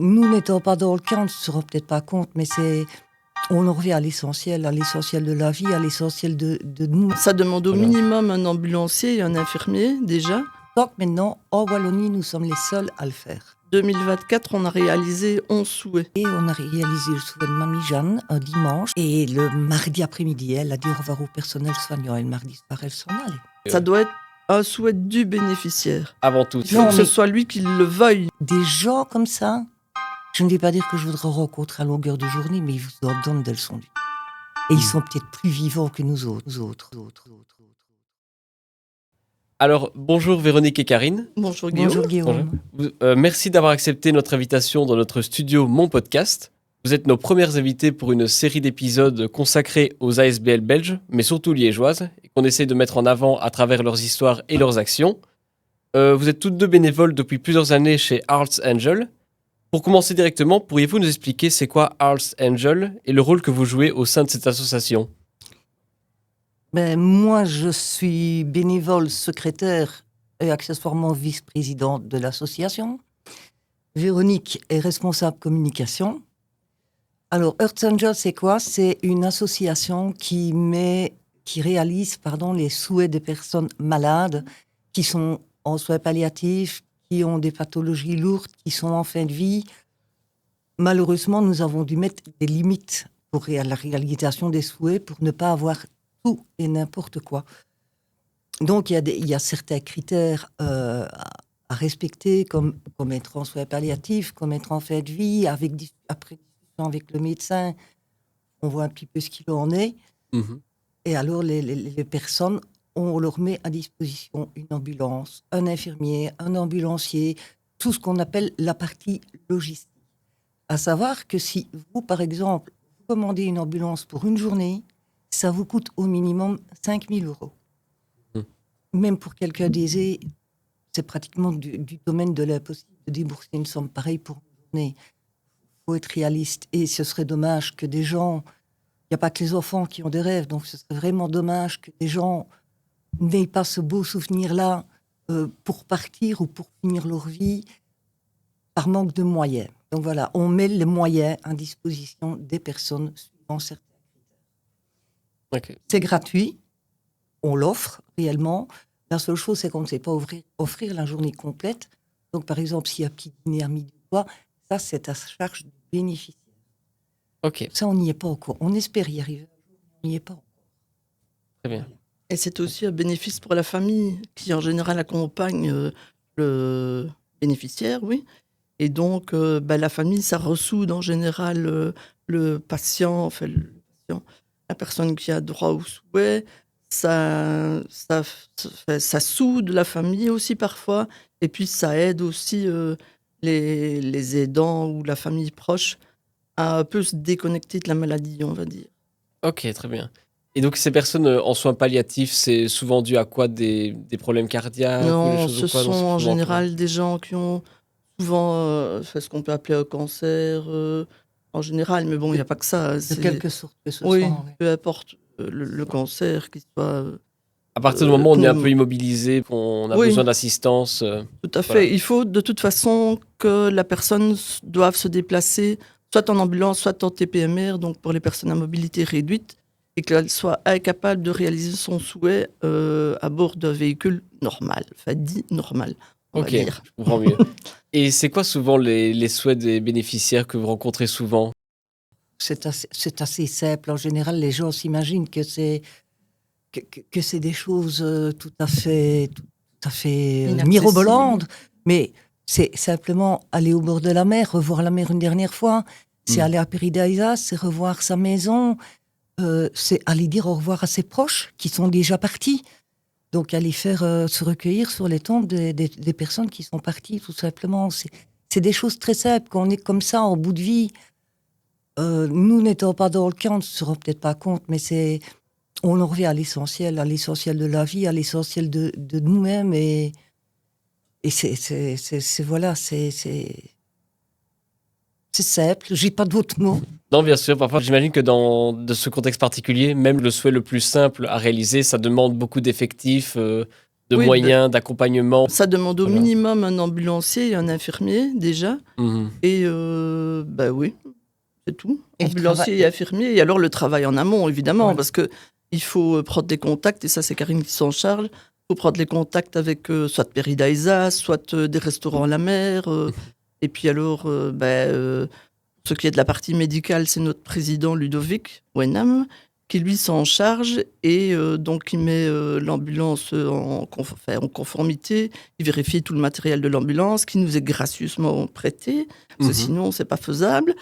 Nous n'étant pas dans le camp, on ne se rend peut-être pas compte, mais on en revient à l'essentiel de la vie, à l'essentiel de nous. Ça demande au Voilà. minimum un ambulancier et un infirmier, déjà. Tant que maintenant, en Wallonie, nous sommes les seuls à le faire. 2024, on a réalisé 11 souhaits. Et on a réalisé le souhait de Mamie Jeanne un dimanche. Et le mardi après-midi, elle a dit au revoir au personnel soignant. Et le mardi soir, elle s'en allait. Ça doit être un souhait du bénéficiaire. Avant tout. Il faut que ce soit lui qui le veuille. Des gens comme ça, je ne vais pas dire que je voudrais rencontrer à longueur de journée, mais ils vous en donnent des leçons de vie. Et ils sont peut-être plus vivants que nous autres. Alors, bonjour Véronique et Karine. Bonjour Guillaume. Bonjour Guillaume. Merci d'avoir accepté notre invitation dans notre studio Mon Podcast. Vous êtes nos premières invitées pour une série d'épisodes consacrés aux ASBL belges, mais surtout liégeoises, et qu'on essaie de mettre en avant à travers leurs histoires et leurs actions. Vous êtes toutes deux bénévoles depuis plusieurs années chez Hearts Angel. Pour commencer directement, pourriez-vous nous expliquer c'est quoi Hearts Angel et le rôle que vous jouez au sein de cette association ? Moi, je suis bénévole, secrétaire et accessoirement vice-présidente de l'association. Véronique est responsable communication. Alors, Hearts Angel, c'est quoi ? C'est une association qui réalise les souhaits des personnes malades qui sont en soins palliatifs, qui ont des pathologies lourdes, qui sont en fin de vie. Malheureusement, nous avons dû mettre des limites pour la réalisation des souhaits pour ne pas avoir tout et n'importe quoi. Donc, il y a certains critères à respecter, comme être en soins palliatifs, comme être en fin de vie, après discussion avec le médecin, on voit un petit peu ce qu'il en est. Et alors, les personnes, on leur met à disposition une ambulance, un infirmier, un ambulancier, tout ce qu'on appelle la partie logistique. À savoir que si vous, par exemple, vous commandez une ambulance pour une journée, ça vous coûte au minimum 5 000 €. Même pour quelqu'un d'aisé, c'est pratiquement du domaine de l'impossible de débourser une somme pareille pour une journée. Il faut être réaliste. Et ce serait dommage que des gens... Il n'y a pas que les enfants qui ont des rêves, donc ce serait vraiment dommage que des gens n'aient pas ce beau souvenir-là pour partir ou pour finir leur vie par manque de moyens. Donc voilà, on met les moyens à disposition des personnes suivant certains. Okay. C'est gratuit, on l'offre réellement. La seule chose, c'est qu'on ne sait pas offrir la journée complète. Donc, par exemple, s'il y a un petit dîner à midi, ça, c'est à charge du bénéficiaire. Ok. Ça, on n'y est pas encore. On espère y arriver. On n'y est pas encore. Très bien. Et c'est aussi un bénéfice pour la famille qui, en général, accompagne le bénéficiaire, oui. Et donc, la famille, ça ressoude en général le patient, la personne qui a droit au souhait, ça soude la famille aussi parfois, et puis ça aide aussi les aidants ou la famille proche à un peu se déconnecter de la maladie, on va dire. Ok, très bien. Et donc ces personnes en soins palliatifs, c'est souvent dû à quoi, des problèmes cardiaques Non, ou des choses ce quoi, sont en général des gens qui ont souvent ce qu'on peut appeler un cancer, en général, mais bon, il n'y a pas que ça. De quelque sorte que ce oui, soit. Oui. peu importe le cancer, qu'il soit... à partir du moment où on est un peu immobilisé, qu'on a besoin d'assistance... tout à fait. Il faut de toute façon que la personne doive se déplacer, soit en ambulance, soit en TPMR, donc pour les personnes à mobilité réduite, et qu'elle soit incapable de réaliser son souhait à bord d'un véhicule normal, dit normal. Ok, je comprends mieux. Et c'est quoi souvent les souhaits des bénéficiaires que vous rencontrez souvent ? C'est assez simple. En général, les gens s'imaginent que c'est des choses tout à fait mirobolantes. Mais c'est simplement aller au bord de la mer, revoir la mer une dernière fois. C'est aller à Péridaïsa, c'est revoir sa maison. C'est aller dire au revoir à ses proches qui sont déjà partis. Donc, aller faire se recueillir sur les tombes des personnes qui sont parties, tout simplement. C'est des choses très simples. Quand on est comme ça, en bout de vie, nous n'étant pas dans le camp, on ne se rend peut-être pas compte, mais on en revient à l'essentiel de la vie, à l'essentiel de nous-mêmes. Et c'est simple. J'ai pas d'autres mots. Non, bien sûr. Parfois, j'imagine que dans ce contexte particulier, même le souhait le plus simple à réaliser, ça demande beaucoup d'effectifs, de Oui, moyens, d'accompagnement. Ça demande au Voilà. minimum un ambulancier et un infirmier, déjà. Mhm. Et oui, c'est tout. Et le Ambulancier travail- et infirmier. Et alors le travail en amont, évidemment, Voilà. parce que il faut prendre des contacts, et ça c'est Karine qui s'en charge. Il faut prendre les contacts avec soit Péridaïsa, soit des restaurants à la mer. Et puis alors, ce qui est de la partie médicale, c'est notre président Ludovic Wenham, qui lui s'en charge et donc il met l'ambulance en conformité, il vérifie tout le matériel de l'ambulance qui nous est gracieusement prêté, parce que Mhm. sinon c'est pas faisable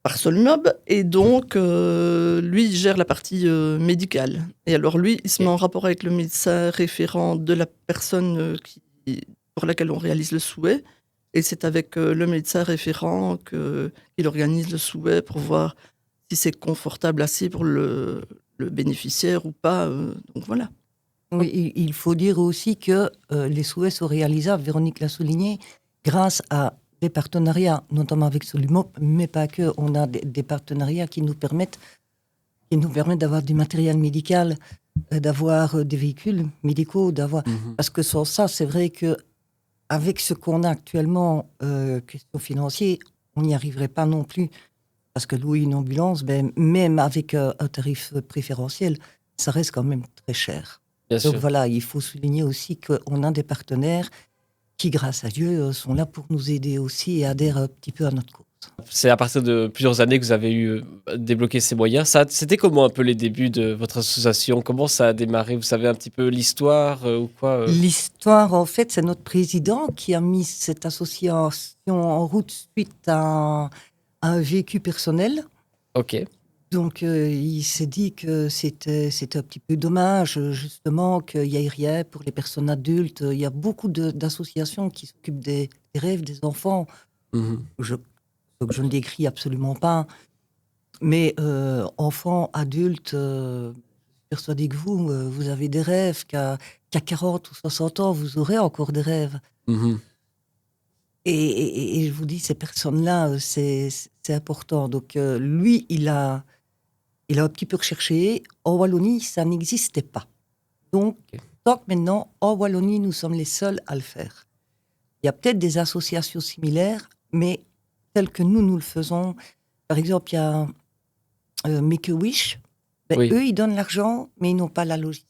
par Solmob, et donc lui il gère la partie médicale. Et alors lui, il se met en rapport avec le médecin référent de la personne pour laquelle on réalise le souhait, et c'est avec le médecin référent qu'il organise le souhait pour voir si c'est confortable assez pour le bénéficiaire ou pas. Donc voilà. Oui, il faut dire aussi que les souhaits sont réalisables, Véronique l'a souligné, grâce à des partenariats, notamment avec Solumop, mais pas que. On a des partenariats qui nous permettent d'avoir du matériel médical, d'avoir des véhicules médicaux, Mhm. parce que sans ça, c'est vrai que avec ce qu'on a actuellement, question financière, on n'y arriverait pas non plus. Parce que louer une ambulance, même avec un tarif préférentiel, ça reste quand même très cher. Bien Donc sûr. voilà, il faut souligner aussi qu'on a des partenaires qui, grâce à Dieu, sont là pour nous aider aussi et adhèrent un petit peu à notre cause. C'est à partir de plusieurs années que vous avez eu débloqué ces moyens. C'était comment un peu les débuts de votre association? Comment ça a démarré? Vous savez un petit peu l'histoire ou quoi L'histoire, en fait, c'est notre président qui a mis cette association en route suite à un vécu personnel. Ok. Donc, il s'est dit que c'était un petit peu dommage, justement, qu'il n'y ait rien pour les personnes adultes. Il y a beaucoup d'associations qui s'occupent des rêves des enfants. Mhm. Donc, je ne décris absolument pas. Mais enfants, adultes, je suis persuadée que vous avez des rêves, qu'à 40 ou 60 ans, vous aurez encore des rêves. Mhm. Et je vous dis, ces personnes-là, c'est important. Donc, lui, il a un petit peu recherché. En Wallonie, ça n'existait pas. Donc, Ok. tant que maintenant, en Wallonie, nous sommes les seuls à le faire. Il y a peut-être des associations similaires, mais telles que nous le faisons. Par exemple, il y a Make-A-Wish. Oui. Eux, ils donnent l'argent, mais ils n'ont pas la logistique.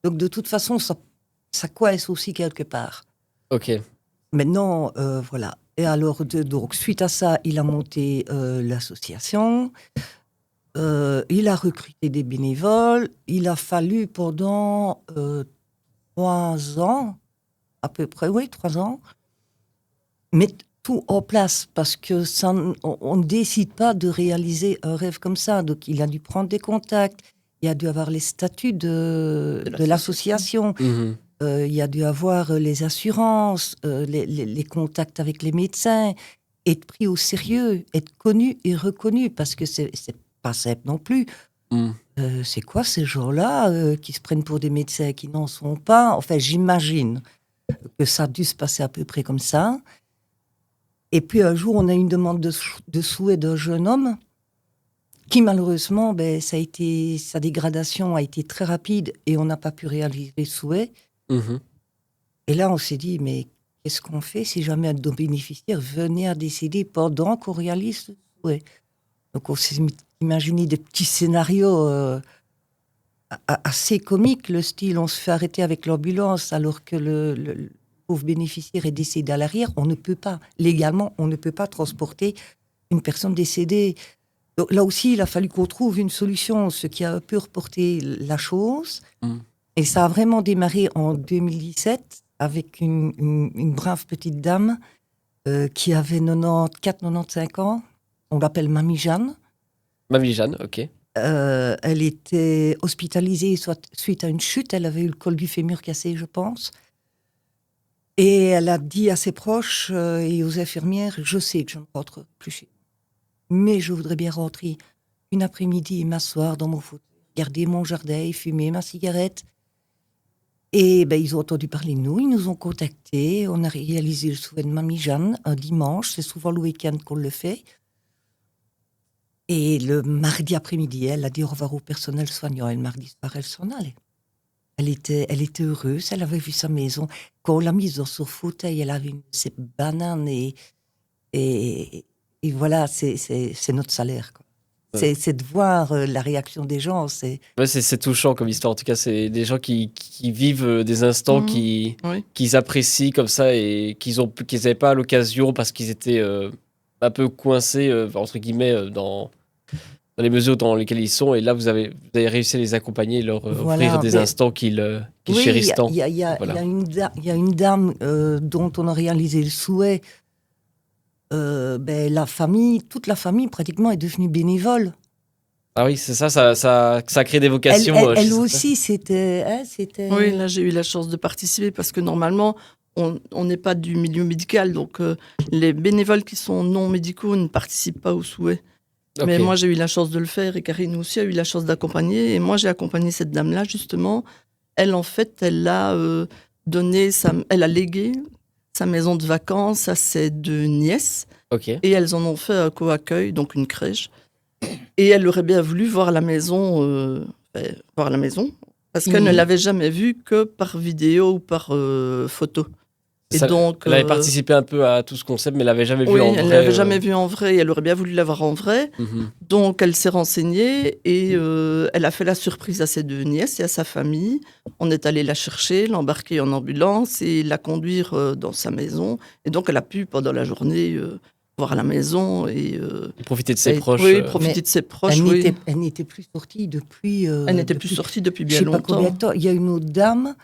Donc, de toute façon, ça coince aussi quelque part. Ok. Maintenant, voilà. Et alors, donc, suite à ça, il a monté l'association. Il a recruté des bénévoles. Il a fallu pendant 3 ans, à peu près, oui, 3 ans, mettre tout en place parce que on ne décide pas de réaliser un rêve comme ça. Donc, il a dû prendre des contacts. Il a dû avoir les statuts de l'association. Mhm. Il a dû avoir les assurances, les contacts avec les médecins, être pris au sérieux, être connu et reconnu parce que c'est pas simple non plus. Mhm. C'est quoi ces gens-là qui se prennent pour des médecins qui n'en sont pas? Enfin, j'imagine que ça a dû se passer à peu près comme ça. Et puis un jour, on a eu une demande de souhait d'un jeune homme qui malheureusement, sa dégradation a été très rapide et on n'a pas pu réaliser le souhait. Mhm. Et là, on s'est dit, mais qu'est-ce qu'on fait si jamais un de nos bénéficiaires venait à décéder pendant qu'on réalise ce souhait? Donc, on s'est imaginé des petits scénarios assez comiques, le style, on se fait arrêter avec l'ambulance alors que le pauvre bénéficiaire est décédé à l'arrière. On ne peut pas, légalement, on ne peut pas transporter une personne décédée. Donc, là aussi, il a fallu qu'on trouve une solution, ce qui a un peu reporté la chose. Mhm. Et ça a vraiment démarré en 2017 avec une brave petite dame qui avait 94-95 ans. On l'appelle Mamie Jeanne. Mamie Jeanne, ok. Elle était hospitalisée suite à une chute. Elle avait eu le col du fémur cassé, je pense. Et elle a dit à ses proches et aux infirmières, je sais que je ne rentre plus chez vous, mais je voudrais bien rentrer une après-midi et m'asseoir dans mon fauteuil, regarder mon jardin et fumer ma cigarette. Et ils ont entendu parler de nous, ils nous ont contactés, on a réalisé le souhait de Mamie Jeanne un dimanche, c'est souvent le week-end qu'on le fait. Et le mardi après-midi, elle a dit au revoir au personnel soignant, et le mardi soir, elle s'en allait. elle était heureuse, elle avait vu sa maison. Quand on l'a mise dans son fauteuil, elle avait ses bananes et voilà, c'est notre salaire, quoi. Ouais. C'est de voir la réaction des gens. Ouais, c'est touchant comme histoire. En tout cas, c'est des gens qui vivent des instants Oui. qu'ils apprécient comme ça et qu'ils n'avaient pas l'occasion parce qu'ils étaient un peu coincés, entre guillemets, dans les mesures dans lesquelles ils sont. Et là, vous avez réussi à les accompagner et leur Voilà, offrir des mais- instants qu'ils Oui, chérissent tant. il y a Voilà. une dame dont on a réalisé le souhait. Toute la famille pratiquement est devenue bénévole. Ah oui, c'est ça, ça crée des vocations. Elle chez certains. aussi, c'était... Oui, là j'ai eu la chance de participer parce que normalement on n'est pas du milieu médical, donc les bénévoles qui sont non médicaux ne participent pas au souhait. Ok. Mais moi j'ai eu la chance de le faire et Karine aussi a eu la chance d'accompagner. Et moi j'ai accompagné cette dame-là justement. Elle en fait, elle a elle a légué sa maison de vacances à ses 2 nièces Ok. et elles en ont fait un co-accueil, donc une crèche. Et elle aurait bien voulu voir la maison, parce qu'elle ne l'avait jamais vue que par vidéo ou par photo. Et Ça- donc, elle avait participé un peu à tout ce concept, mais elle l'avait jamais vu oui, en elle ne vrai. l'avait jamais vue en vrai et elle aurait bien voulu la voir en vrai. Mhm. Donc, elle s'est renseignée et elle a fait la surprise à ses 2 nièces et à sa famille. On est allé la chercher, l'embarquer en ambulance et la conduire dans sa maison. Et donc, elle a pu, pendant la journée, voir la maison et Profiter de ses proches. oui, profiter Mais de ses proches. Elle n'était plus sortie depuis... Elle n'était plus sortie depuis je bien sais pas combien longtemps. de temps. Il y a une autre dame,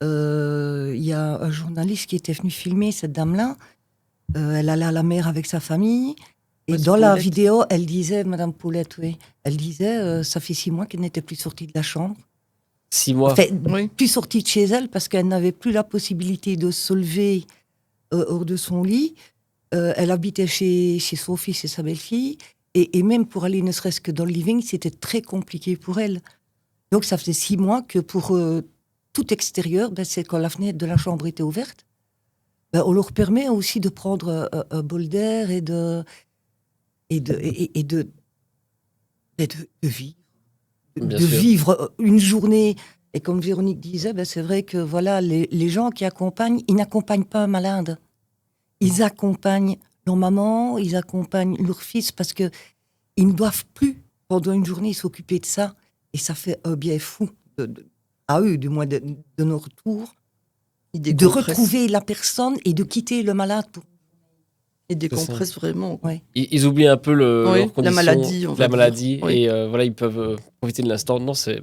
il y a un journaliste qui était venu filmer cette dame-là. Elle allait à la mer avec sa famille. Et Ouais, c'est dans la Paulette. vidéo, elle disait, Madame Paulette, oui, elle disait, ça fait 6 mois qu'elle n'était plus sortie de la chambre. 6 mois. Enfin, Oui. plus sortie de chez elle parce qu'elle n'avait plus la possibilité de se lever hors de son lit. Elle habitait chez son fils et sa belle-fille. Et même pour aller ne serait-ce que dans le living, c'était très compliqué pour elle. Donc ça faisait 6 mois que pour tout extérieur, c'est quand la fenêtre de la chambre était ouverte, on leur permet aussi de prendre un bol d'air et de vivre. Bien De sûr. vivre une journée. Et comme Véronique disait, c'est vrai que voilà, les gens qui accompagnent, ils n'accompagnent pas un malade. Ils accompagnent leur maman, ils accompagnent leur fils parce que ils ne doivent plus, pendant une journée, s'occuper de ça. Et ça fait un bien fou, à eux, du moins de nos retours, Il de décompresse. retrouver la personne et de quitter le malade. Il décompresse vraiment. Ils oublient un peu Oui, leurs conditions, la maladie, on va la dire. maladie, Oui. et voilà, ils peuvent profiter de l'instant. Non, c'est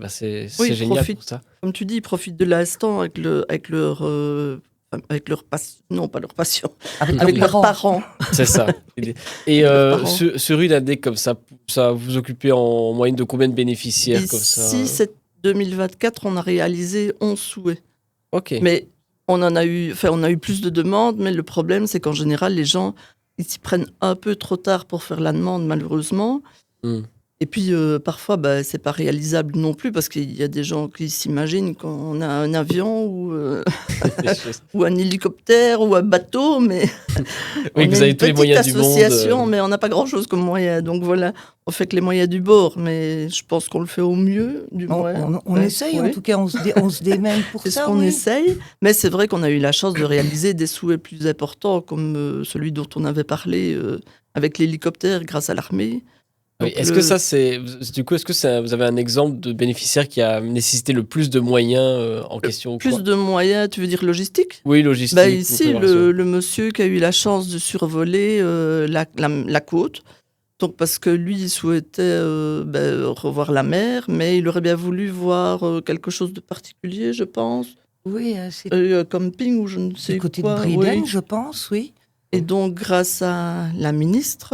Oui, ils génial profitent. pour ça. Comme tu dis, ils profitent de l'instant avec leur non pas leurs patients, avec leurs leurs parents. C'est ça. Et parents. sur une année comme ça, vous occupez en moyenne de combien de bénéficiaires comme ça? Ici, c'est 2024, on a réalisé 11 souhaits. Ok. Mais on a eu plus de demandes, mais le problème, c'est qu'en général, les gens, ils s'y prennent un peu trop tard pour faire la demande, malheureusement. Hmm. Et puis, parfois, c'est pas réalisable non plus, parce qu'il y a des gens qui s'imaginent qu'on a un avion ou un hélicoptère ou un bateau, mais Oui, on vous est avez une tous les petite moyens du monde. association, mais on n'a pas grand-chose comme moyen. Donc voilà, on fait que les moyens du bord, mais je pense qu'on le fait au mieux, du moins. On essaye, oui. en tout cas, on se démène pour C'est ça. ce qu'on oui. essaye, mais c'est vrai qu'on a eu la chance de réaliser des souhaits plus importants, comme celui dont on avait parlé avec l'hélicoptère grâce à l'armée. Oui, Donc est-ce que ça, vous avez un exemple de bénéficiaire qui a nécessité le plus de moyens en question ou Plus quoi? de moyens, tu veux dire logique? Oui, logistique. Ici, préparation. le monsieur qui a eu la chance de survoler la côte, donc parce que lui, il souhaitait revoir la mer, mais il aurait bien voulu voir quelque chose de particulier, je pense. Oui, c'est Un camping ou je ne sais du côté quoi. de Briden, oui. je pense, oui. Et donc, grâce à la ministre,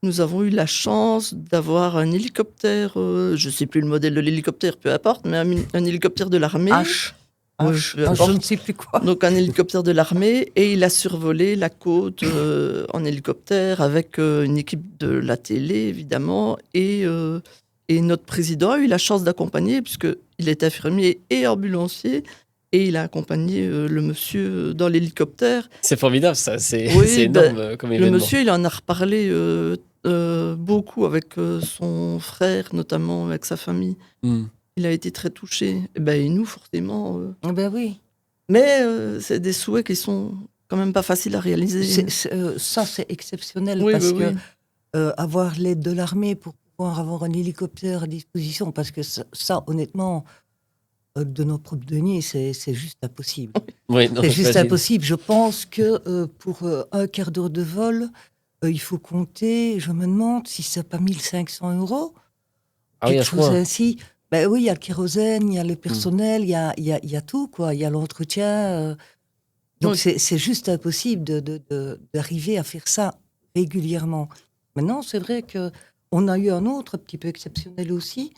nous avons eu la chance d'avoir un hélicoptère, je ne sais plus le modèle de l'hélicoptère, peu importe, mais un hélicoptère de l'armée. H. Ouais, H, peu je importe. ne sais plus quoi. Donc un hélicoptère de l'armée, et il a survolé la côte en hélicoptère avec une équipe de la télé, évidemment, et notre président a eu la chance d'accompagner, puisqu'il est infirmier et ambulancier, et il a accompagné le monsieur dans l'hélicoptère. C'est formidable, ça. C'est Oui, c'est énorme comme Le événement. monsieur, il en a reparlé beaucoup avec son frère, notamment avec sa famille. Hmm. il a été très touché. Et nous, forcément. Ah ben oui. Mais c'est des souhaits qui sont quand même pas faciles à réaliser. Ça, c'est exceptionnel Oui, parce oui, que oui. avoir l'aide de l'armée pour pouvoir avoir un hélicoptère à disposition, parce que ça honnêtement, de nos propres deniers, c'est juste impossible. Oui, non, C'est juste j'imagine. impossible. Je pense que pour un quart d'heure de vol, il faut compter, je me demande si c'est pas 1 500 €, Ah oui, quelque à ce chose point. ainsi. Ben oui, il y a le kérosène, il y a le personnel, il y a tout, quoi. Il y a l'entretien. Donc Oui. c'est juste impossible d'arriver à faire ça régulièrement. Maintenant, c'est vrai que on a eu un autre un petit peu exceptionnel aussi.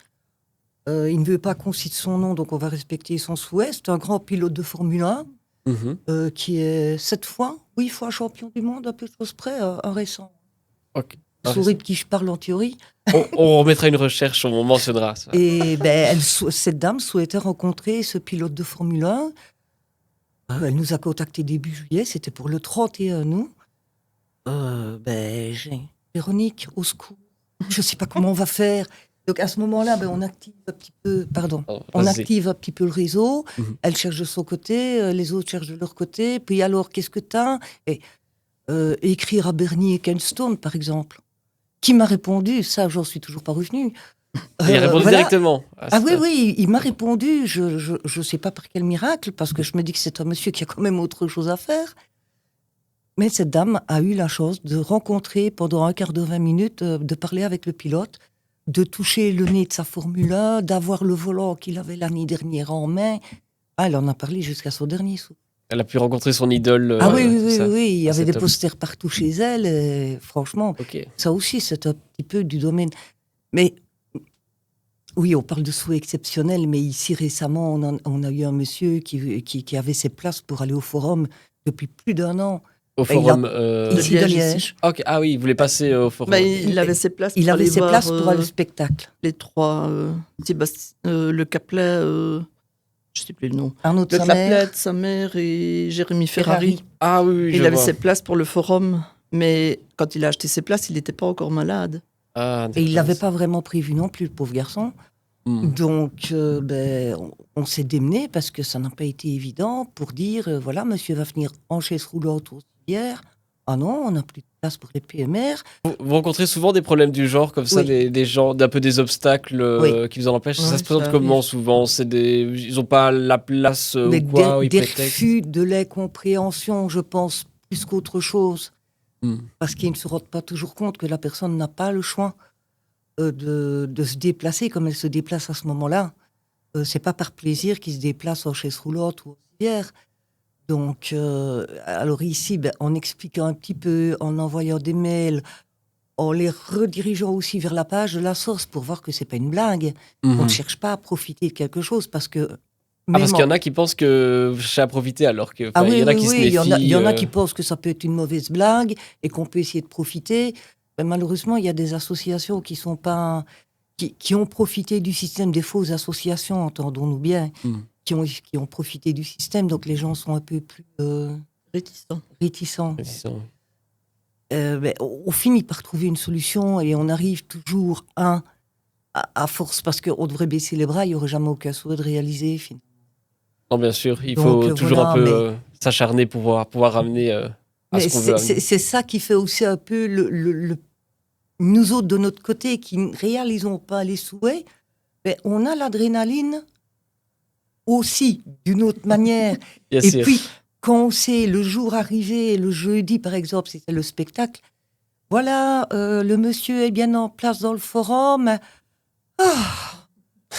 Il ne veut pas qu'on cite son nom, donc on va respecter son souhait. C'est un grand pilote de Formule 1 Mhm. qui est 8 fois champion du monde, à peu de choses près, un récent. Ok. Vous saurez de qui je parle en théorie. On remettra une recherche, on mentionnera ça. Et cette dame souhaitait rencontrer ce pilote de Formule 1. Elle nous a contacté début juillet, c'était pour le 31 août. Véronique, au secours. Je ne sais pas comment on va faire. Donc à ce moment-là, on active un petit peu, Oh, on vas-y. active un petit peu le réseau. Mhm. Elle cherche de son côté, les autres cherchent de leur côté. Puis alors, qu'est-ce que t'as? Et écrire à Bernie Ecclestone, par exemple, qui m'a répondu. Ça, j'en suis toujours pas revenue. Il a répondu Voilà. directement. Ah oui, oui, il m'a répondu. Je sais pas par quel miracle, parce que je me dis que c'est un monsieur qui a quand même autre chose à faire. Mais cette dame a eu la chance de rencontrer pendant un quart d'heure, 20 minutes, de parler avec le pilote, de toucher le nez de sa Formule 1, d'avoir le volant qu'il avait l'année dernière en main. Ah, elle en a parlé jusqu'à son dernier souffle. Elle a pu rencontrer son idole. Ah oui, oui, tout oui, ça. oui, il y Ah, avait c'est des top. posters partout chez elle. Et franchement, Ok. ça aussi, c'est un petit peu du domaine. Mais oui, on parle de souhaits exceptionnels, mais ici récemment, on a eu un monsieur qui avait ses places pour aller au forum depuis plus d'1 an. Au Ben, forum. Ici de Liège, Liège. ici. Ok. Ah oui, il voulait passer au forum. Ben, Ok. il avait ses places Il pour avait aller ses voir places pour le spectacle. les trois, le Caplet, je sais plus le nom. Arnaud de Le sa Caplet mère, de sa mère et Jérémy Ferrari. Ah oui, oui, Il je avait vois. ses places pour le forum, mais quand il a acheté ses places, il n'était pas encore malade. Ah, et il d'accord. l'avait pas vraiment prévu non plus, le pauvre garçon. Hmm. Donc, on s'est démené parce que ça n'a pas été évident pour dire, voilà, monsieur va venir en chaise roulante aussi hier. Ah non, on n'a plus de place pour les PMR. Vous rencontrez souvent des problèmes du genre comme ça, Oui. des gens, un peu des obstacles Oui. qui vous en empêchent. Ça Ouais, se présente ça comment arrive. souvent? Ils n'ont pas la place Mais ou quoi? Ou ils des prétextent. refus, de l'incompréhension, je pense, plus qu'autre chose. Hmm. Parce qu'ils ne se rendent pas toujours compte que la personne n'a pas le choix de se déplacer comme elle se déplace à ce moment-là. C'est pas par plaisir qu'ils se déplacent en chaise roulante ou en civière. Donc, alors ici, en expliquant un petit peu, en envoyant des mails, en les redirigeant aussi vers la page de la source pour voir que c'est pas une blague. On ne Mhm. cherche pas à profiter de quelque chose parce que Ah, parce même qu'il y en a qui pensent que vous cherchez à profiter alors que Ah enfin, il oui, y en a oui, qui se oui, il méfient. y en a qui pensent que ça peut être une mauvaise blague et qu'on peut essayer de profiter. Mais malheureusement, il y a des associations qui sont pas, qui ont profité du système, des fausses associations, entendons-nous bien, Hmm. qui ont profité du système. Donc les gens sont un peu plus Réticent. réticents. Réticents. On finit par trouver une solution et on arrive toujours à force, parce qu'on devrait baisser les bras, il n'y aurait jamais aucun souhait de réaliser. Finalement. Non, bien sûr, il Donc, faut toujours voilà, un peu mais- s'acharner pour pouvoir ramener à ce Mais qu'on veut amener. c'est ça qui fait aussi un peu nous autres de notre côté qui ne réalisons pas les souhaits, mais on a l'adrénaline aussi d'une autre manière. Bien Et sûr. puis, quand on sait le jour arrivé, le jeudi par exemple, c'était le spectacle, voilà, le monsieur est bien en place dans le forum. Ah,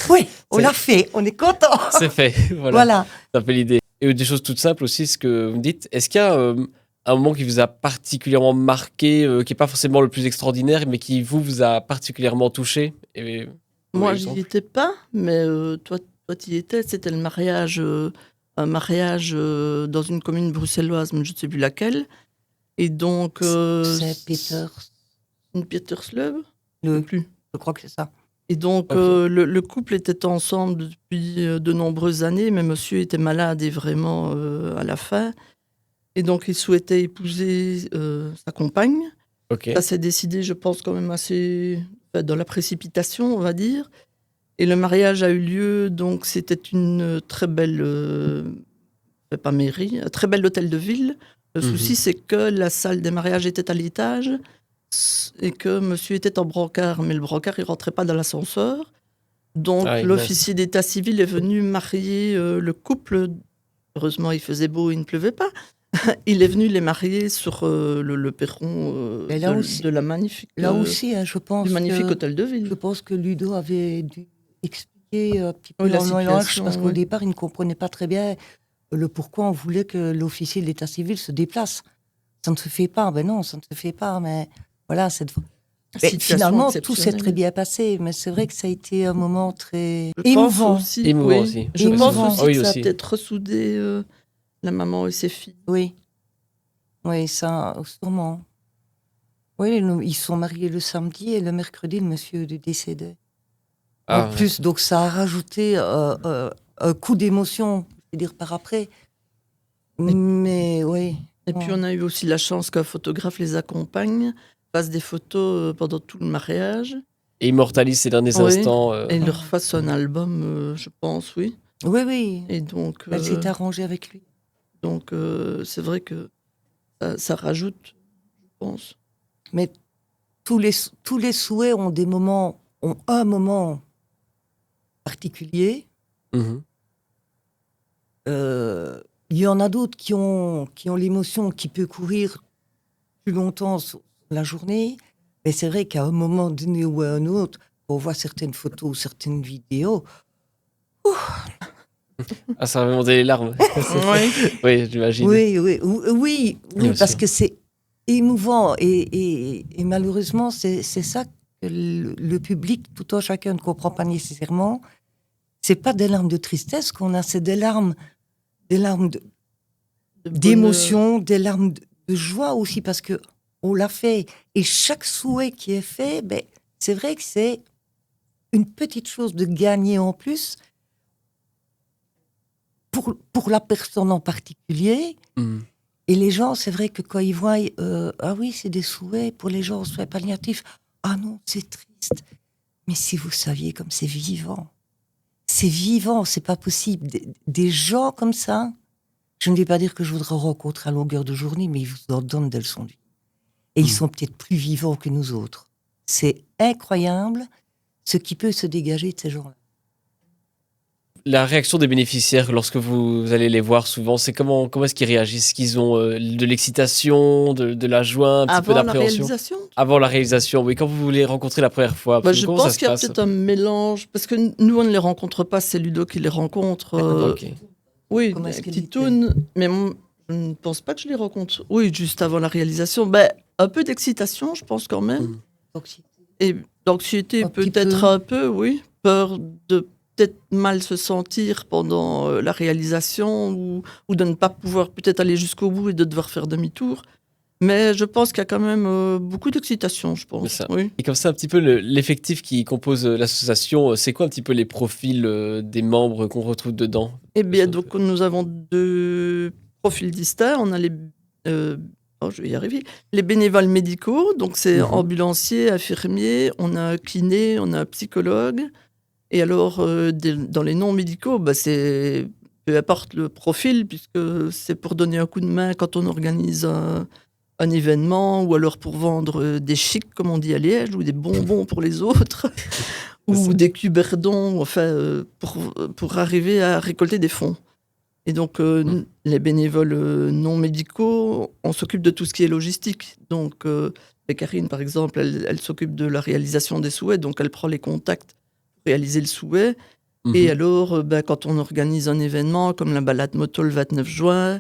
oui, on C'est- l'a fait, on est content. C'est fait, voilà. Voilà. C'est un peu l'idée. Et des choses toutes simples aussi, ce que vous me dites. Est-ce qu'il y a un moment qui vous a particulièrement marqué, qui n'est pas forcément le plus extraordinaire, mais qui vous a particulièrement touché? Et, Moi, oui, j'y exemple. étais pas, mais toi, tu y étais. C'était le mariage, un mariage dans une commune bruxelloise, mais je ne sais plus laquelle. Et donc, C'est Peter, une Pietersleuve, je sais plus. je crois que c'est ça. Et donc, Ok. le couple était ensemble depuis de nombreuses années, mais monsieur était malade et vraiment à la fin. Et donc, il souhaitait épouser sa compagne. Ok. Ça s'est décidé, je pense, quand même assez dans la précipitation, on va dire. Et le mariage a eu lieu, donc c'était une très belle, pas mairie, un très bel hôtel de ville. Le souci, c'est que la salle des mariages était à l'étage et que monsieur était en brancard, mais le brancard, il rentrait pas dans l'ascenseur. Donc Ah oui, l'officier d'état civil est venu marier le couple. Heureusement, il faisait beau, il ne pleuvait pas. Il est venu les marier sur le perron Et là aussi- de la magnifique, Là aussi, hein, du magnifique hôtel de je ville. pense que Ludo avait dû expliquer un petit peu Oui, la dans le langage, situation, parce qu'au oui. départ, il ne comprenait pas très bien le pourquoi on voulait que l'officier de l'état civil se déplace. Ça ne se fait pas. Ben non, ça ne se fait pas. Mais voilà, Mais Situation finalement, tout s'est exceptionnelle. très bien passé. Mais c'est vrai que ça a été un moment très Je pense émouvant. aussi, Émouvant oui. aussi. Je Émouvant. pense aussi Oui, que ça a aussi. peut-être ressoudé la maman et ses filles. Oui. Oui, ça, sûrement. Oui, ils sont mariés le samedi et le mercredi, le monsieur décédait. Ah, En plus, donc ça a rajouté un coup d'émotion, je veux dire, par après. Mais oui. Et puis on a eu aussi la chance qu'un photographe les accompagne, fasse des photos pendant tout le mariage. Et immortalise ces derniers Oui. instants. Et leur fasse un album, je pense, oui. Oui, oui. Et donc, Elle s'est arrangée avec lui. donc c'est vrai que ça rajoute, je pense. Mais tous les souhaits ont un moment particulier. Mhm. Il y en a d'autres qui ont l'émotion qui peut courir plus longtemps sur la journée. Mais c'est vrai qu'à un moment donné ou à un autre, on voit certaines photos ou certaines vidéos. Ah, ça va monter les larmes. Oui. Oui, j'imagine. Oui, Bien parce sûr. que c'est émouvant et malheureusement, c'est ça que le public, tout un chacun, ne comprend pas nécessairement. C'est pas des larmes de tristesse qu'on a, c'est des larmes d'émotion, des larmes de joie aussi, parce que on l'a fait. Et chaque souhait qui est fait, ben, c'est vrai que c'est une petite chose de gagner en plus pour la personne en particulier. Mhm. Et les gens, c'est vrai que quand ils voient, ah oui, c'est des souhaits pour les gens, souhaits palliatifs. Ah non, c'est triste. Mais si vous saviez comme c'est vivant, c'est pas possible. Des gens comme ça, je ne vais pas dire que je voudrais rencontrer à longueur de journée, mais ils vous en donnent des leçons de vie. Et ils sont peut-être plus vivants que nous autres. C'est incroyable ce qui peut se dégager de ces gens-là. La réaction des bénéficiaires lorsque vous allez les voir souvent, c'est comment est-ce qu'ils réagissent? Est-ce qu'ils ont de l'excitation, de la joie, un petit peu Avant la d'appréhension? réalisation, Avant la réalisation, oui. Quand vous les rencontrez la première fois, je comment ça pense se qu'il y a passe? peut-être un mélange, parce que nous, on ne les rencontre pas, c'est Ludo qui les rencontre. Ok. Oui, Comment est-ce avec qu'il Titoun, mais je ne pense pas que je les rencontre. Oui, juste avant la réalisation. Un peu d'excitation, je pense quand même. Mhm. Donc, Et d'anxiété, Un petit peut-être peu. un peu, oui. Peur de peut-être mal se sentir pendant la réalisation ou de ne pas pouvoir peut-être aller jusqu'au bout et de devoir faire demi-tour. Mais je pense qu'il y a quand même beaucoup d'excitation, je C'est pense. ça. Oui. Et comme ça, un petit peu l'effectif qui compose l'association, c'est quoi un petit peu les profils des membres qu'on retrouve dedans? Eh bien, donc, nous avons 2 profils distincts. On a je vais y arriver. Les bénévoles médicaux, donc c'est Mhm. ambulancier, infirmier, on a un kiné, on a un psychologue. Et alors, dans les non médicaux, c'est peu importe le profil, puisque c'est pour donner un coup de main quand on organise un événement, ou alors pour vendre des chics, comme on dit à Liège, ou des bonbons pour les autres, C'est ça. ou des cuberdons, enfin, pour arriver à récolter des fonds. Et donc, les bénévoles non médicaux, on s'occupe de tout ce qui est logistique. Donc, Karine, par exemple, elle s'occupe de la réalisation des souhaits, donc elle prend les contacts pour réaliser le souhait. Et Mhm. alors, quand on organise un événement comme la balade moto le 29 juin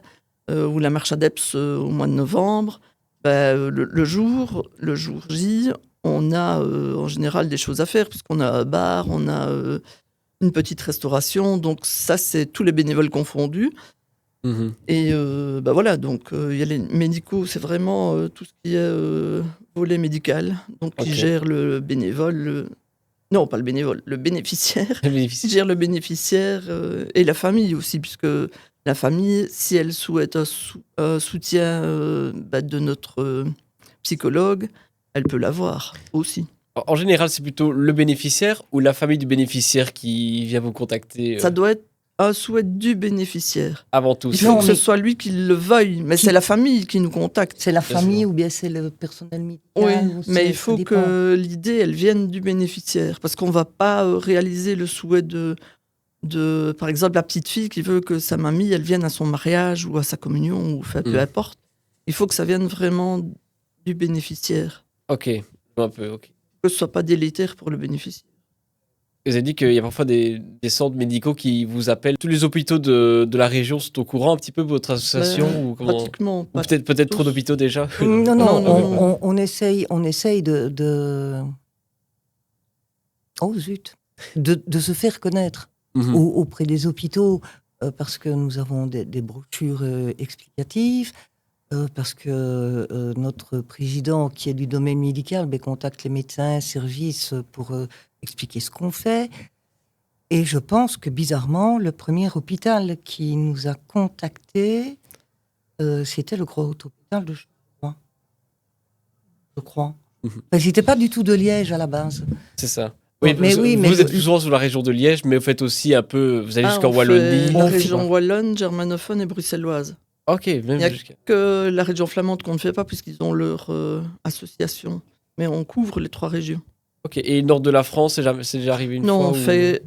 ou la marche ADEPS au mois de novembre, le jour J, on a en général des choses à faire, puisqu'on a un bar, on a une petite restauration. Donc ça, c'est tous les bénévoles confondus. Mhm. Et voilà, donc il y a les médicaux, c'est vraiment tout ce qui est volet médical, donc qui Ok. gère le bénévole. Non, pas le bénévole, le bénéficiaire. Les Qui bénéficiaires. gère le bénéficiaire et la famille aussi, puisque la famille, si elle souhaite un soutien de notre psychologue, elle peut l'avoir aussi. En général, c'est plutôt le bénéficiaire ou la famille du bénéficiaire qui vient vous contacter Ça doit être un souhait du bénéficiaire. avant tout. Il c'est- faut Non, que mais- ce soit lui qui le veuille, mais c'est la famille qui nous contacte. C'est la Bien famille sûr. ou bien c'est le personnel médical Oui, ou mais c'est- il ça faut dépend. que l'idée, elle vienne du bénéficiaire. Parce qu'on ne va pas réaliser le souhait de, par exemple, la petite fille qui veut que sa mamie, elle vienne à son mariage ou à sa communion, ou enfin, peu Mm. importe. Il faut que ça vienne vraiment du bénéficiaire. Ok, je vois un peu, ok. Que ce soit pas délétère pour le bénéficiaire. Vous avez dit qu'il y a parfois des centres médicaux qui vous appellent. Tous les hôpitaux de la région sont au courant un petit peu de votre association ou comment... Pratiquement Ou pas. peut-être trop tous. d'hôpitaux déjà. Non, non, Non, non, non. on essaye de... Oh zut, de se faire connaître Mhm. auprès des hôpitaux parce que nous avons des brochures explicatives, parce que notre président, qui est du domaine médical, contacte les médecins, services pour expliquer ce qu'on fait. Et je pense que bizarrement, le premier hôpital qui nous a contactés, c'était le gros hôpital de Charleroi. Je crois. Mhm. Enfin, j'étais pas du tout de Liège à la base. C'est ça. Mais vous, oui, vous mais êtes plus souvent sur la région de Liège, mais vous faites aussi un peu. Vous allez jusqu'en on fait Wallonie. la On fait- région wallonne, germanophone et bruxelloise. Ok, même Il y a jusqu'à. que la région flamande qu'on ne fait pas puisqu'ils ont leur association. Mais on couvre les 3 régions. Ok, et le nord de la France, c'est déjà arrivé une non, fois on ou- fait.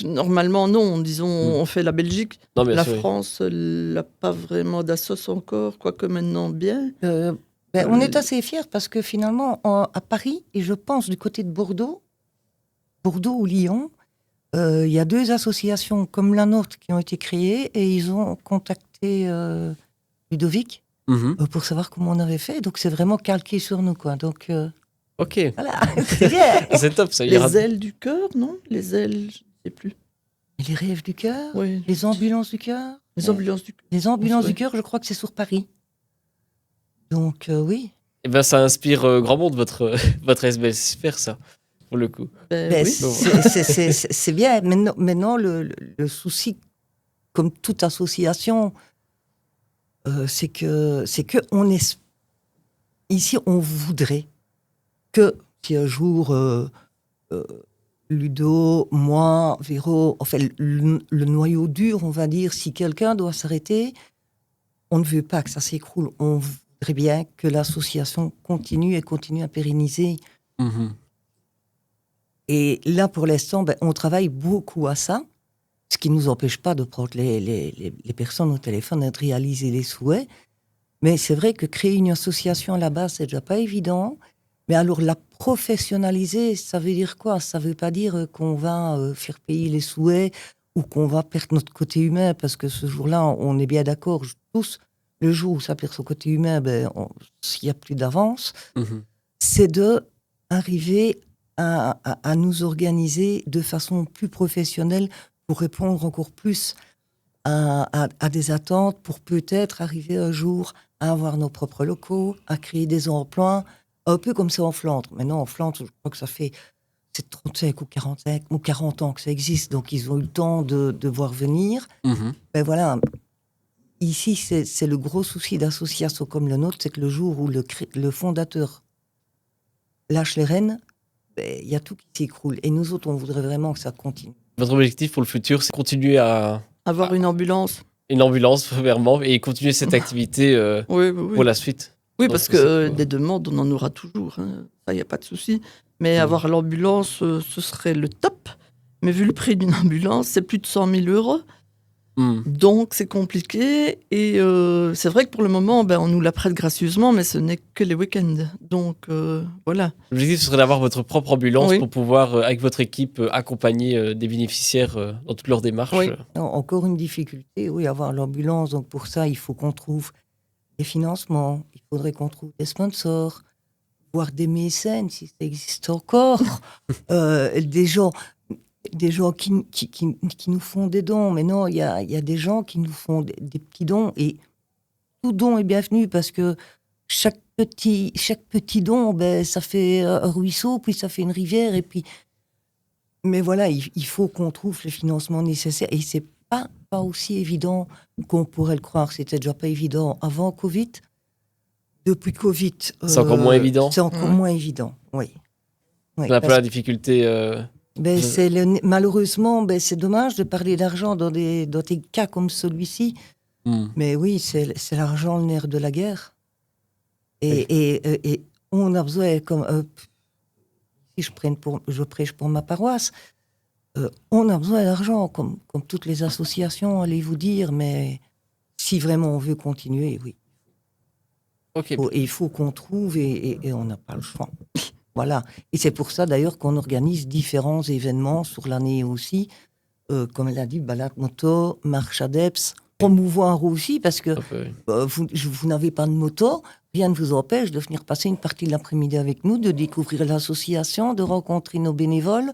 Normalement, non. Disons, on fait la Belgique. Non, bien La sûr, oui. France n'a pas vraiment d'assos encore, quoique maintenant bien. On est assez fiers parce que finalement, à Paris, et je pense du côté de Bordeaux ou Lyon, il y a 2 associations comme la nôtre qui ont été créées et ils ont contacté Ludovic Mhm. pour savoir comment on avait fait. Donc c'est vraiment calqué sur nous, quoi. Donc Ok, voilà, c'est bien. c'est top, ça ira. Les ailes du cœur, non? Les ailes, je ne sais plus. Et les rêves du cœur, Oui. les ambulances du cœur. Les ambulances du cœur. Les ambulances Oui. du cœur, je crois que c'est sur Paris. Donc oui. Eh ben, ça inspire grand monde, votre SBL. C'est super, ça, pour le coup. Ben, Oui. c'est bien. Maintenant, le souci, comme toute association, c'est que ici, on voudrait que si un jour Ludo, moi, Véro, enfin le noyau dur, on va dire, si quelqu'un doit s'arrêter, on ne veut pas que ça s'écroule. On voudrait bien que l'association continue à pérenniser. Mhm. Et là, pour l'instant, on travaille beaucoup à ça, ce qui ne nous empêche pas de prendre les personnes au téléphone et de réaliser les souhaits. Mais c'est vrai que créer une association à la base, c'est déjà pas évident. Mais alors, la professionnaliser, ça veut dire quoi? Ça veut pas dire qu'on va faire payer les souhaits ou qu'on va perdre notre côté humain, parce que ce jour-là, on est bien d'accord, tous, le jour où ça perd son côté humain, s'il n'y a plus d'avance, Mhm. c'est de arriver à nous organiser de façon plus professionnelle pour répondre encore plus à des attentes, pour peut-être arriver un jour à avoir nos propres locaux, à créer des emplois, un peu comme ça en Flandre. Maintenant, en Flandre, je crois que c'est 35 ou 45 ou 40 ans que ça existe, donc ils ont eu le temps de voir venir. Mhm. Voilà, ici, c'est le gros souci d'associations comme le nôtre, c'est que le jour où le fondateur lâche les rênes, il y a tout qui s'écroule. Et nous autres, on voudrait vraiment que ça continue. Votre objectif pour le futur, c'est continuer à Avoir une ambulance. une ambulance, premièrement, et continuer cette activité Oui, oui, oui. pour la suite. Oui, Je parce pense que que c'est- des demandes, on en aura toujours. Hein. Ça, il n'y a pas de souci. Mais Mhm. avoir l'ambulance, ce serait le top. Mais vu le prix d'une ambulance, c'est plus de 100 000 €. Mhm. Donc, c'est compliqué. Et c'est vrai que pour le moment, on nous la prête gracieusement, mais ce n'est que les week-ends. Donc, voilà. L'objectif, ce serait d'avoir votre propre ambulance Oui. pour pouvoir, avec votre équipe, accompagner des bénéficiaires dans toutes leurs démarches. Oui. Encore une difficulté, oui, avoir l'ambulance. Donc pour ça, il faut qu'on trouve des financements, il faudrait qu'on trouve des sponsors, voire des mécènes, si ça existe encore, des gens qui nous font des dons. Mais non, il y a des gens qui nous font des petits dons, et tout don est bienvenu, parce que chaque petit don, ça fait un ruisseau, puis ça fait une rivière, et puis... Mais voilà, il faut qu'on trouve le financement nécessaire, et c'est pas aussi évident qu'on pourrait le croire. C'était déjà pas évident avant Covid. Depuis Covid... C'est encore moins évident. C'est encore Ouais. moins évident, oui. Oui, C'est un peu parce la difficulté. Ben, Je- malheureusement, ben, c'est dommage de parler d'argent dans des cas comme celui-ci. Hmm. Mais oui, c'est l'argent le nerf de la guerre. Oui. Et on a besoin, comme si je prêche pour ma paroisse, on a besoin d'argent, comme toutes les associations, allez vous dire. Mais si vraiment on veut continuer, oui, Ok. il faut qu'on trouve et on n'a pas le choix. Voilà. Et c'est pour ça d'ailleurs qu'on organise différents événements sur l'année aussi. Comme elle a dit, balade moto, marche ADEPS, promouvoir aussi, parce que Oui. vous n'avez pas de moto, rien ne vous empêche de venir passer une partie de l'après-midi avec nous, de découvrir l'association, de rencontrer nos bénévoles,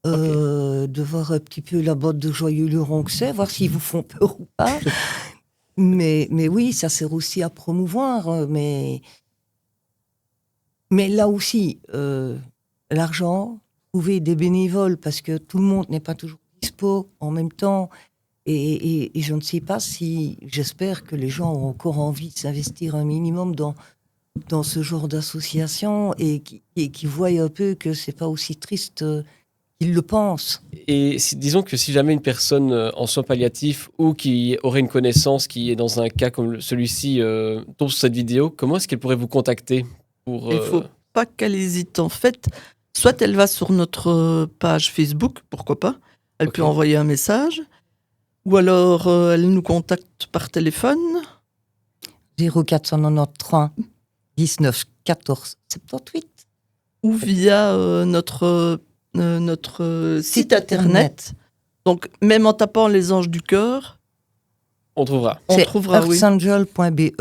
de voir un petit peu la botte de joyeux luron que c'est, voir s'ils vous font peur ou pas. Mais oui, ça sert aussi à promouvoir, mais là aussi, l'argent, trouver des bénévoles, parce que tout le monde n'est pas toujours dispo en même temps. Et je ne sais pas si, j'espère que les gens ont encore envie de s'investir un minimum dans ce genre d'association et qui voient un peu que c'est pas aussi triste qu'ils le pensent. Et disons que si jamais une personne en soins palliatifs ou qui aurait une connaissance qui est dans un cas comme celui-ci tombe sur cette vidéo, comment est-ce qu'elle pourrait vous contacter pour Il faut pas qu'elle hésite. En fait, soit elle va sur notre page Facebook, pourquoi pas. Elle Ok. peut envoyer un message. Ou alors, elle nous contacte par téléphone. 0493 19 14 78. Ou via notre site internet. Donc, même en tapant les Anges du Cœur, on trouvera. on C'est trouvera, oui. earthangel.be,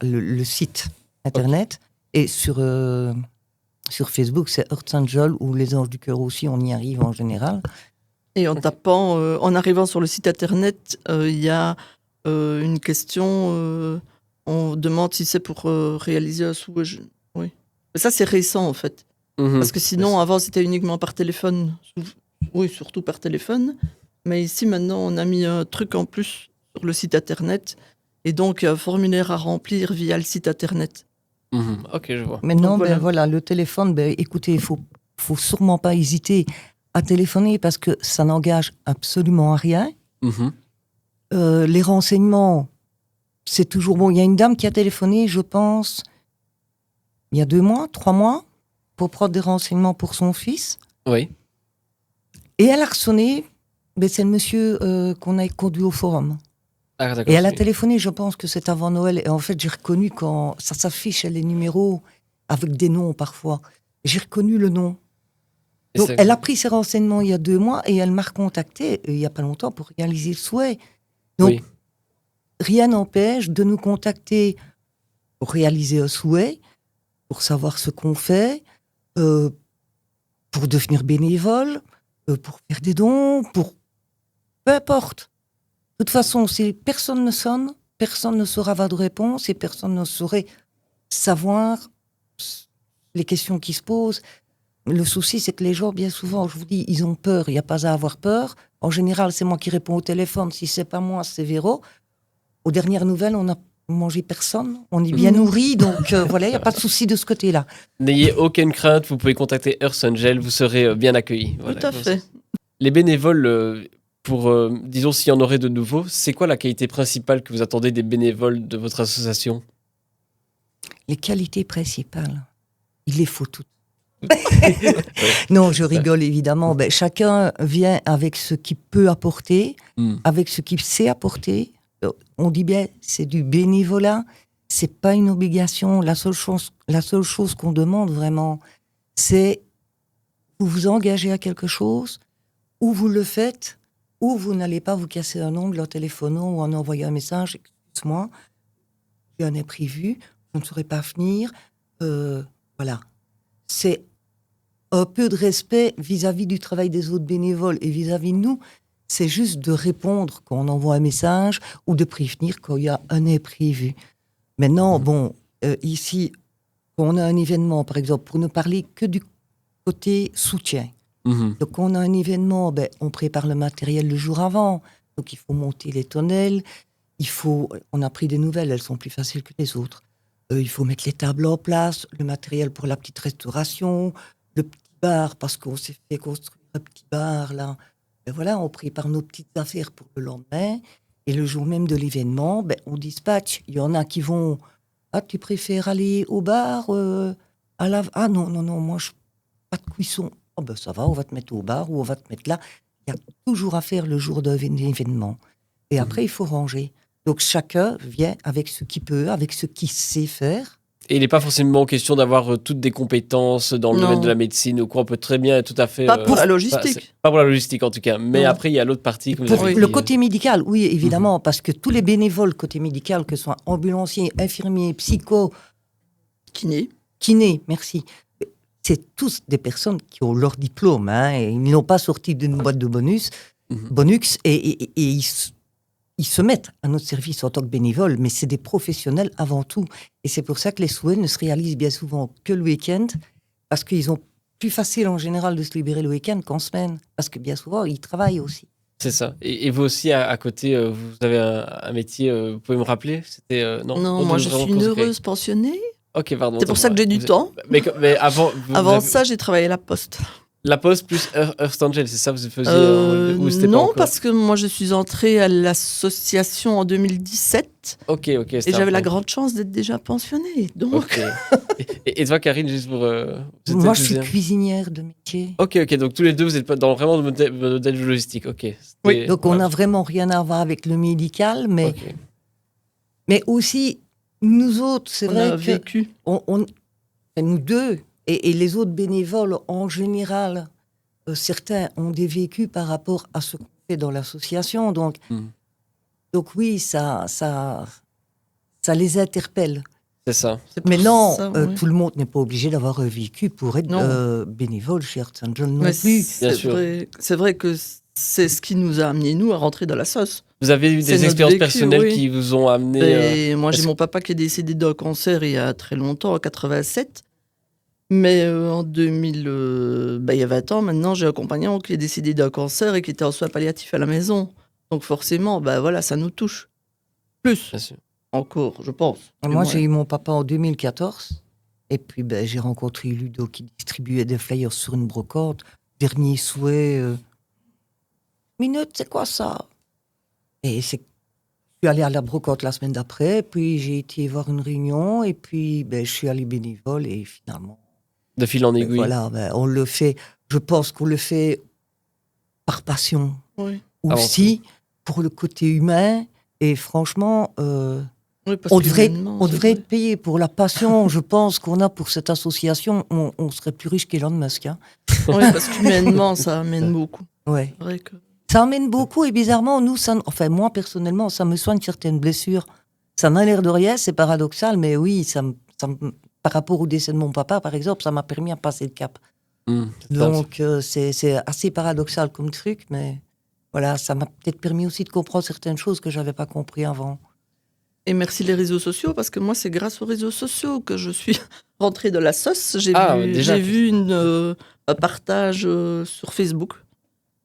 le site internet. Et sur Facebook, c'est Earth Angel ou les Anges du Cœur aussi, on y arrive en général. Et en tapant, en arrivant sur le site internet, il y a une question. On demande si c'est pour réaliser un souhait. Oui. Mais ça, c'est récent, en fait. Mhm. Parce que sinon, avant, c'était uniquement par téléphone. Oui, surtout par téléphone. Mais ici, maintenant, on a mis un truc en plus sur le site internet. Et donc, un formulaire à remplir via le site internet. Mhm. Ok, je vois. Maintenant, Donc, voilà. ben voilà, le téléphone, ben écoutez, faut sûrement pas hésiter à téléphoner parce que ça n'engage absolument à rien. Mhm. Les renseignements, c'est toujours bon. Il y a une dame qui a téléphoné, je pense, il y a 2 mois, 3 mois, pour prendre des renseignements pour son fils. Oui. Et elle a ressonné, ben c'est le monsieur qu'on a conduit au forum. Ah, d'accord. Et elle a oui. téléphoné, je pense que c'est avant Noël. Et en fait, j'ai reconnu quand ça s'affiche les numéros avec des noms parfois. J'ai reconnu le nom. Et Donc, c'est- elle a pris ses renseignements il y a 2 mois et elle m'a recontacté il y a pas longtemps pour réaliser le souhait. Donc, Oui. rien n'empêche de nous contacter pour réaliser un souhait, pour savoir ce qu'on fait, pour devenir bénévole, pour faire des dons, pour peu importe. De toute façon, si personne ne sonne, personne ne saura avoir de réponse et personne ne saurait savoir les questions qui se posent. Le souci, c'est que les gens, bien souvent, je vous dis, ils ont peur. Il n'y a pas à avoir peur. En général, c'est moi qui réponds au téléphone. Si c'est pas moi, c'est Véro. Aux dernières nouvelles, on n'a mangé personne. On est bien nourri, donc voilà, il n'y a pas de souci de ce côté-là. N'ayez aucune crainte, vous pouvez contacter Earth Angel, vous serez bien accueillis. Voilà, Tout à comme fait. ça. Les bénévoles, disons s'il y en aurait de nouveaux, c'est quoi la qualité principale que vous attendez des bénévoles de votre association? Les qualités principales, il les faut toutes. Non, je rigole évidemment. Ben, chacun vient avec ce qu'il peut apporter, Hmm. avec ce qu'il sait apporter. On dit bien, c'est du bénévolat, c'est pas une obligation. La seule chose qu'on demande vraiment, c'est vous vous engagez à quelque chose, ou vous le faites, ou vous n'allez pas vous casser un ongle en téléphonant ou en envoyant un message. Excuse-moi, j'ai un imprévu, je ne saurais pas venir. Voilà. C'est un peu de respect vis-à-vis du travail des autres bénévoles et vis-à-vis de nous. C'est juste de répondre quand on envoie un message ou de prévenir quand il y a un imprévu. Maintenant, bon, ici, quand on a un événement, par exemple, pour ne parler que du côté soutien. Mhm. Donc, quand on a un événement, ben, on prépare le matériel le jour avant. Donc, il faut monter les tonnelles. On a pris des nouvelles, elles sont plus faciles que les autres. Il faut mettre les tables en place, le matériel pour la petite restauration, le petit bar parce qu'on s'est fait construire un petit bar là. Ben voilà, on prépare nos petites affaires pour le lendemain. Et le jour même de l'événement, ben, on dispatche. Il y en a qui vont. Ah, tu préfères aller au bar Ah non, moi, pas de cuisson. Oh ben ça va, on va te mettre au bar ou on va te mettre là. Il y a toujours à faire le jour d'un événement. Et après, il faut ranger. Donc chacun vient avec ce qu'il peut, avec ce qu'il sait faire. Et il n'est pas forcément question d'avoir toutes des compétences dans le Non. domaine de la médecine ou quoi. On peut très bien tout à fait. Pas pour la logistique. Pas pour la logistique en tout cas. Mais Non. après, il y a l'autre partie. Comme vous Pour avez le dit, côté médical, oui, évidemment, parce que tous les bénévoles côté médical, que ce soit ambulanciers, infirmiers, psycho, kinés, merci, c'est tous des personnes qui ont leur diplôme, hein, et ils n'ont pas sorti d'une boîte de bonus, et ils se mettent à notre service en tant que bénévoles, mais c'est des professionnels avant tout. Et c'est pour ça que les souhaits ne se réalisent bien souvent que le week-end, parce qu'ils ont plus facile en général de se libérer le week-end qu'en semaine, parce que bien souvent, ils travaillent aussi. C'est ça. Et vous aussi, à côté, vous avez un métier, vous pouvez me rappeler? C'était Non, moi je suis une heureuse pensionnée. Ok, pardon. C'est pour ça que j'ai du temps. Mais avant, Avant ça, j'ai travaillé à la Poste. La Poste plus Earth Angel, c'est ça vous faisiez ou c'était pas Non, encore parce que moi je suis entrée à l'association en 2017 Ok. et j'avais la grande chance d'être déjà pensionnée. Donc, Ok. et toi, Karine, juste pour. vous êtes Moi, je suis deuxième cuisinière de métier. Ok, donc tous les deux, vous êtes pas dans vraiment le modèle logistique. Ok. Oui, Donc, on n'a vraiment rien à voir avec le médical, mais, Ok. mais aussi, nous autres, c'est on vrai a que vécu. nous deux, et les autres bénévoles en général, certains ont des vécus par rapport à ce qu'on fait dans l'association. Donc oui, ça les interpelle. C'est ça. C'est pour Mais non, ça, oui. tout le monde n'est pas obligé d'avoir un vécu pour être Non. bénévole chez Earth Angel non Mais plus. Bien sûr. c'est vrai que c'est ce qui nous a amené, nous, à rentrer dans la sauce. Vous avez eu C'est des notre expériences vécu, personnelles oui. qui vous ont amené. Et moi, j'ai est-ce- mon papa qui est décédé d'un cancer il y a très longtemps, en 87. Mais en 2000, il y a 20 ans maintenant, j'ai un compagnon qui est décédé d'un cancer et qui était en soins palliatifs à la maison. Donc forcément, voilà, ça nous touche. Plus Bien sûr. encore, je pense. Moi, j'ai eu mon papa en 2014. Et puis, j'ai rencontré Ludo qui distribuait des flyers sur une brocante. Dernier souhait. Minute, c'est quoi ça? Et je suis allée à la brocante la semaine d'après. Puis, j'ai été voir une réunion. Et puis, je suis allée bénévole. Et finalement, De fil en aiguille. voilà, on le fait. Je pense qu'on le fait par passion. Oui. Aussi, pour le côté humain. Et franchement. Oui, parce On devrait qu'humainement, c'est être vrai. payé pour la passion, je pense, qu'on a pour cette association. On serait plus riche qu'Elon Musk. Hein. Oui, parce qu'humainement, ça amène beaucoup. Ouais. C'est vrai que... Ça amène beaucoup et bizarrement, moi personnellement, ça me soigne certaines blessures. Ça n'a l'air de rien, c'est paradoxal, mais oui, par rapport au décès de mon papa, par exemple, ça m'a permis à passer le cap. Donc, c'est assez paradoxal comme truc, mais voilà, ça m'a peut-être permis aussi de comprendre certaines choses que je n'avais pas compris avant. Et merci les réseaux sociaux, parce que moi, c'est grâce aux réseaux sociaux que je suis rentrée de la sauce. J'ai vu un partage sur Facebook.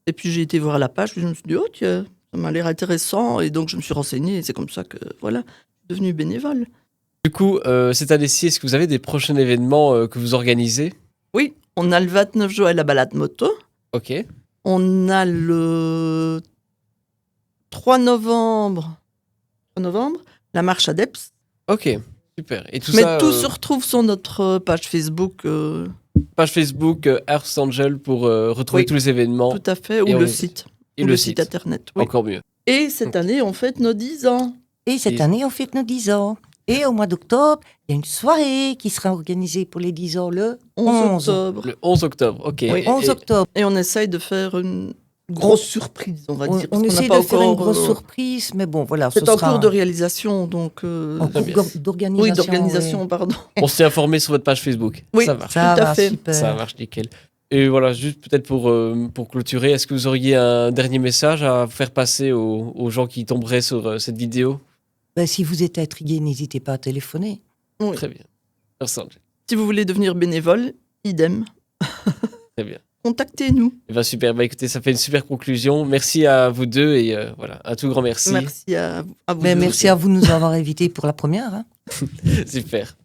Et puis, j'ai été voir la page, puis je me suis dit, oh tiens, ça m'a l'air intéressant. Et donc, je me suis renseignée, et c'est comme ça que, voilà, je suis devenue bénévole. Du coup, cette année-ci, est-ce que vous avez des prochains événements que vous organisez? Oui, on a le 29 juin la balade moto. Ok. On a le 3 novembre, la marche à Deps. Ok, super. Et tout Mais ça, tout se retrouve sur notre page Facebook. page Facebook Earth Angel pour retrouver Oui. tous les événements. Tout à fait, Et ou on- le site. Et Ou le site site. internet. Oui. Encore mieux. Et cette année, on fête nos 10 ans. Et cette année, on fête nos 10 ans. Et au mois d'octobre, il y a une soirée qui sera organisée pour les 10 ans, le 11 octobre. Le 11 octobre, ok. Oui. 11 octobre. Et on essaye de faire une grosse surprise, on va dire. On parce qu'on essaie n'a pas de faire une encore, grosse surprise, mais bon, voilà. C'est ce en sera cours de réalisation, donc... en Très cours bien. d'organisation. oui, d'organisation, ouais. pardon. On s'est informé sur votre page Facebook. Oui, Ça marche. Ça Tout à va, fait. super. Ça marche nickel. Et voilà, juste peut-être pour clôturer, est-ce que vous auriez un dernier message à faire passer aux gens qui tomberaient sur cette vidéo? Si vous êtes intrigué, n'hésitez pas à téléphoner. Oui. Très bien. Earth Angel. Si vous voulez devenir bénévole, idem. Très bien. Contactez-nous. Eh ben, super. Écoutez, ça fait une super conclusion. Merci à vous deux et voilà, un tout grand merci. Merci à vous. Mais deux merci aussi. à vous de nous avoir invités pour la première. Hein. Super.